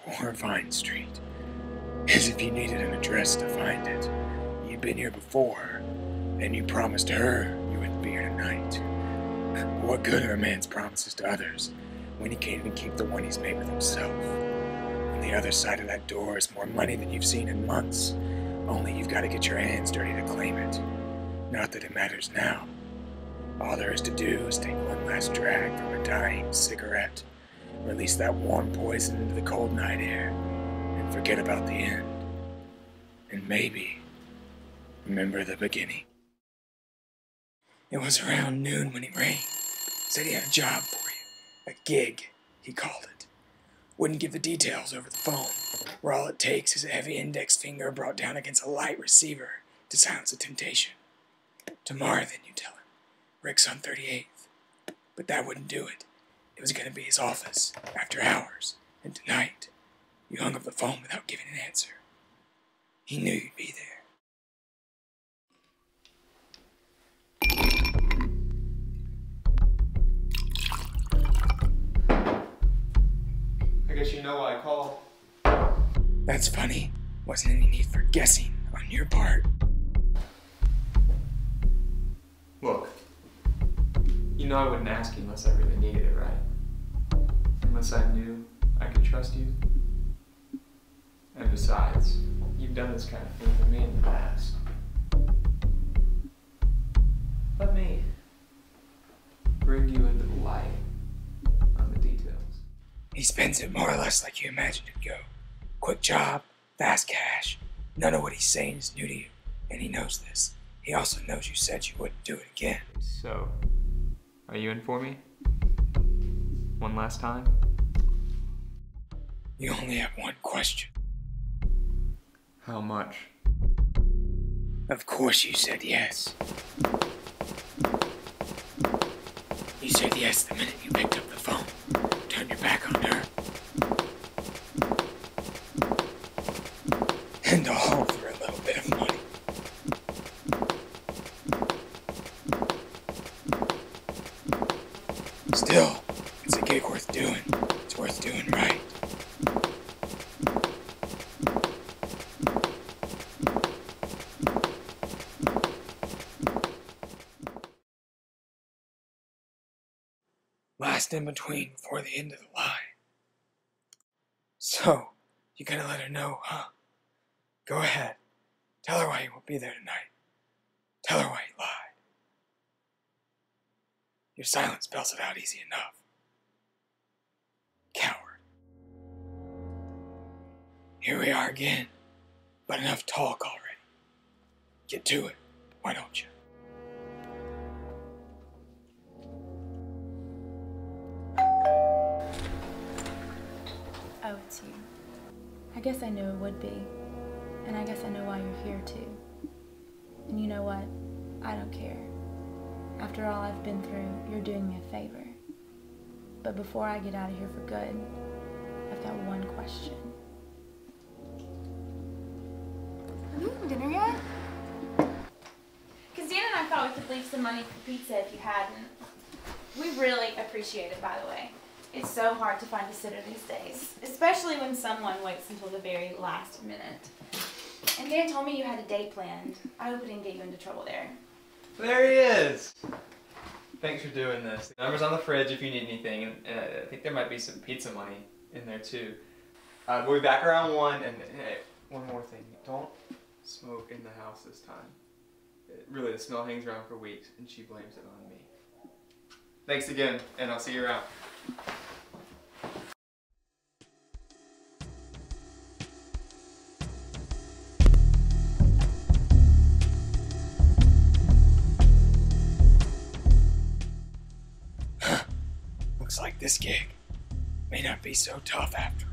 4 Vine Street. As if you needed an address to find it. You'd been here before, and you promised her you wouldn't be here tonight. What good are a man's promises to others when he can't even keep the one he's made with himself? On the other side of that door is more money than you've seen in months, only you've got to get your hands dirty to claim it. Not that it matters now. All there is to do is take one last drag from a dying cigarette, release that warm poison into the cold night air, and forget about the end. And maybe remember the beginning. It was around noon when he rang. Said he had a job for you. A gig, he called it. Wouldn't give the details over the phone, where all it takes is a heavy index finger brought down against a light receiver to silence a temptation. Tomorrow, then, you tell him. Rick's on 38th. But that wouldn't do it. It was going to be his office, after hours. And tonight, you hung up the phone without giving an answer. He knew you'd be there. I guess you know why I called. That's funny. Wasn't any need for guessing on your part. Look, you know I wouldn't ask you unless I really needed it, right? Unless I knew I could trust you. And besides, you've done this kind of thing for me in the past. Let me bring you into the light on the details. He spends it more or less like you imagined it'd go. Quick job, fast cash. None of what he's saying is new to you, and he knows this. He also knows you said you wouldn't do it again. So, are you in for me? One last time? You only have one question. How much? Of course you said yes. You said yes the minute you picked up the phone. Turned your back on her. And all for a little bit of money. Still, it's a gig worth doing. It's worth doing right. Last in between before the end of the line. So, you gonna let her know, huh? Go ahead. Tell her why you won't be there tonight. Tell her why you lied. Your silence spells it out easy enough. Coward. Here we are again. But enough talk already. Get to it, why don't you? Oh, it's you. I guess I knew it would be. And I guess I know why you're here too. And you know what? I don't care. After all I've been through, you're doing me a favor. But before I get out of here for good, I've got one question. Have you eaten dinner yet? Because Dan and I thought we could leave some money for pizza if you hadn't. We really appreciate it, by the way. It's so hard to find a sitter these days, especially when someone waits until the very last minute. And Dan told me you had a date planned. I hope it didn't get you into trouble there. There he is! Thanks for doing this. The number's on the fridge if you need anything, and I think there might be some pizza money in there too. We'll be back around 1, and hey, one more thing. Don't smoke in the house this time. Really, the smell hangs around for weeks, and she blames it on me. Thanks again, and I'll see you around. Looks like this gig may not be so tough after